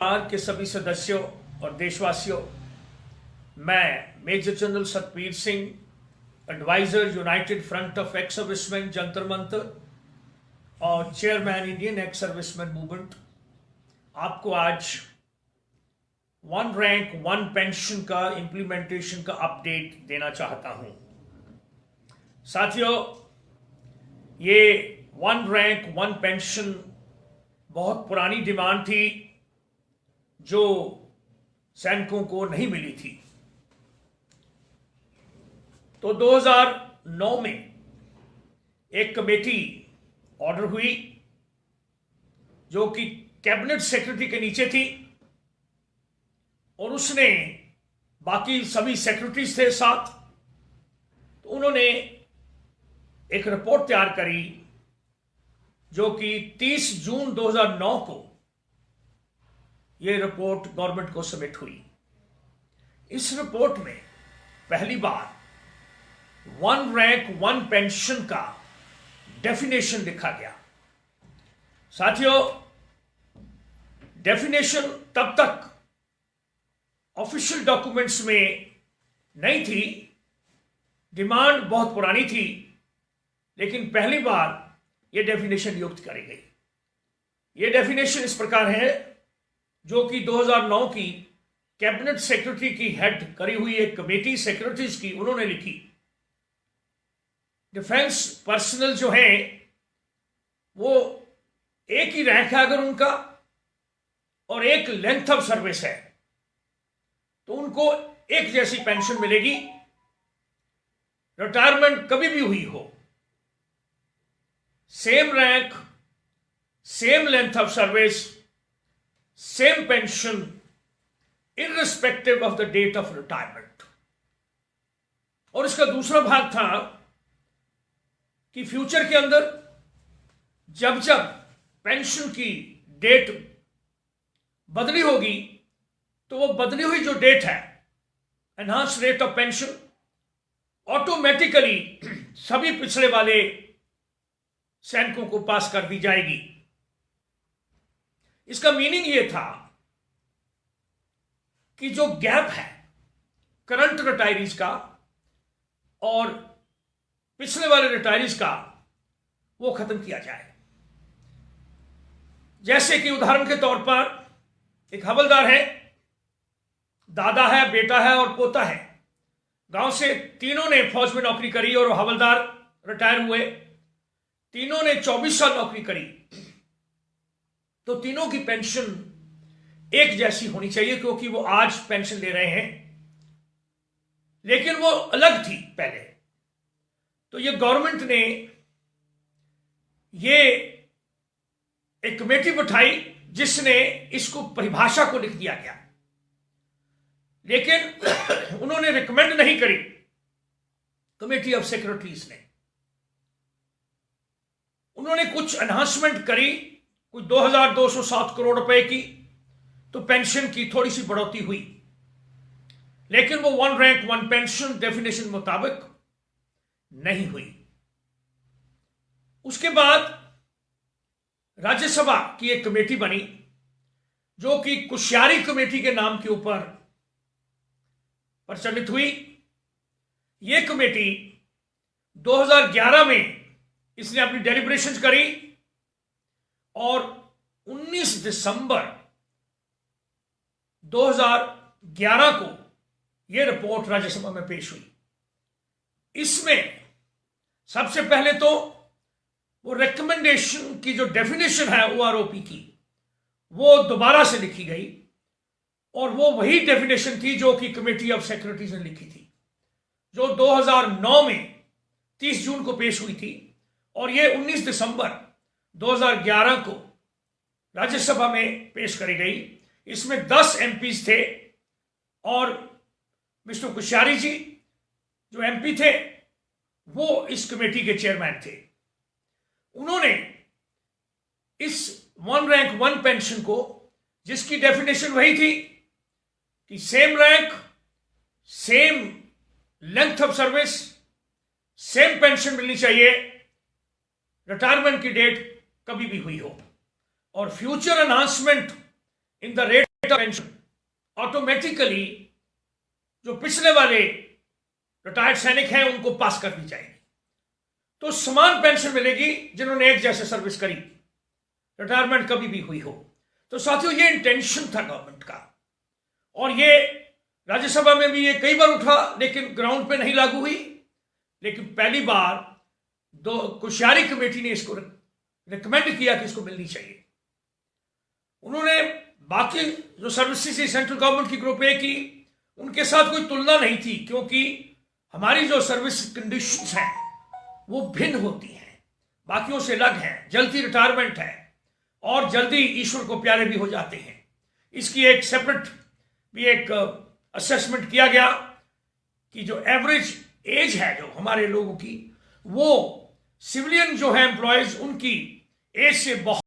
परिवार के सभी सदस्यों और देशवासियों, मैं major general Satbir Singh, adviser United Front of ex serviceman Jantar Mantar और chairman Indian ex serviceman movement, आपको आज वन रैंक वन पेंशन का इंप्लीमेंटेशन का अपडेट देना चाहता हूं। साथियों, ये वन रैंक वन पेंशन बहुत पुरानी डिमांड थी जो सैनिकों को नहीं मिली थी। तो 2009 में एक कमेटी ऑर्डर हुई जो कि कैबिनेट सेक्रेटरी के नीचे थी और उसने बाकी सभी सेक्रेटरीज थे साथ, तो उन्होंने एक रिपोर्ट तैयार करी जो कि 30 जून 2009 को यह रिपोर्ट गवर्नमेंट को सबमिट हुई। इस रिपोर्ट में पहली बार वन रैंक वन पेंशन का डेफिनेशन लिखा गया। साथियों, डेफिनेशन तब तक ऑफिशियल डॉक्यूमेंट्स में नहीं थी, डिमांड बहुत पुरानी थी, लेकिन पहली बार यह डेफिनेशन नियुक्त करी गई। यह डेफिनेशन इस प्रकार है जो कि 2009 की कैबिनेट सेक्रेटरी की हेड करी हुई एक कमेटी सेक्रेटरीज की उन्होंने लिखी। डिफेंस पर्सनल जो है वो एक ही रैंक है अगर उनका और एक लेंथ ऑफ सर्विस है तो उनको एक जैसी पेंशन मिलेगी, रिटायरमेंट कभी भी हुई हो। Same rank, same length of service, same pension irrespective of the date of retirement. और इसका दूसरा भाग था कि फ्यूचर के अंदर जब जब पेंशन की डेट बदली होगी तो वो बदली हुई जो डेट है, enhance rate of pension, automatically सभी पिछले वाले सैनिकों को पास कर दी जाएगी। इसका मीनिंग यह था कि जो गैप है करंट रिटायरीज का और पिछले वाले रिटायरीज का वो खत्म किया जाए। जैसे कि उदाहरण के तौर पर एक हवलदार है, दादा है, बेटा है और पोता है। गांव से तीनों ने फौज में नौकरी करी और हवलदार रिटायर हुए। तीनों ने 24 साल नौकरी करी, तो तीनों की पेंशन एक जैसी होनी चाहिए क्योंकि वो आज पेंशन ले रहे हैं, लेकिन वो अलग थी पहले। तो ये गवर्नमेंट ने ये एक कमेटी बिठाई जिसने इसको परिभाषा को लिख दिया गया, लेकिन उन्होंने रिकमेंड नहीं करी कमेटी ऑफ सेक्रेटरीज ने। उन्होंने कुछ एनहांसमेंट करी, कुछ 2207 करोड़ रुपए की, तो पेंशन की थोड़ी सी बढ़ोतरी हुई, लेकिन वो one rank one pension definition मुताबिक नहीं हुई। उसके बाद राज्यसभा की एक कमेटी बनी जो कि कुश्यारी कमेटी के नाम के ऊपर प्रचलित हुई। यह कमेटी 2011 में इसने अपनी डेलिब्रेशंस करी और 19 दिसंबर 2011 को यह रिपोर्ट राज्यसभा में पेश हुई। इसमें सबसे पहले तो वो रिकमेंडेशन की जो डेफिनेशन है ओआरओपी की, वो दोबारा से लिखी गई और वो वही डेफिनेशन थी जो कि कमेटी ऑफ सेक्रेटरीज ने लिखी थी, जो 2009 में 30 जून को पेश हुई थी और ये 19 दिसंबर 2011 को राज्यसभा में पेश करी गई। इसमें 10 एमपीज थे और मिस्टर कुश्यारी जी जो एमपी थे वो इस कमेटी के चेयरमैन थे। उन्होंने इस वन रैंक वन पेंशन को, जिसकी डेफिनेशन वही थी कि same rank, same length of service, same pension मिलनी चाहिए, रिटायरमेंट की डेट कभी भी हुई हो, और future enhancement in the rate rate of pension automatically जो पिछले वाले रिटायर्ड सैनिक हैं उनको पास कर दी जाएगी, तो समान पेंशन मिलेगी जिन्होंने एक जैसे सर्विस करी, रिटायरमेंट कभी भी हुई हो। तो साथियों, ये इंटेंशन था गवर्नमेंट का, और ये राज्यसभा में भी ये कई बार उठा लेकिन ग्राउंड पे नहीं लागू हुई। लेकिन पहली बार कुशियारी कमेटी ने इसको रिकमेंड किया कि इसको मिलनी चाहिए। उन्होंने बाकी जो सर्विसेज सेंट्रल गवर्नमेंट की ग्रुप ए की, उनके साथ कोई तुलना नहीं थी, क्योंकि हमारी जो सर्विस कंडीशंस हैं वो भिन्न होती हैं, बाकियों से अलग हैं, जल्दी रिटायरमेंट है और जल्दी ईश्वर को प्यारे भी हो जाते हैं। इसकी एक सेपरेट भी एक असेसमेंट किया गया कि जो एवरेज एज है जो हमारे लोगों की, वो सिविलियन जो है एम्प्लॉयज, उनकी एज से बहुत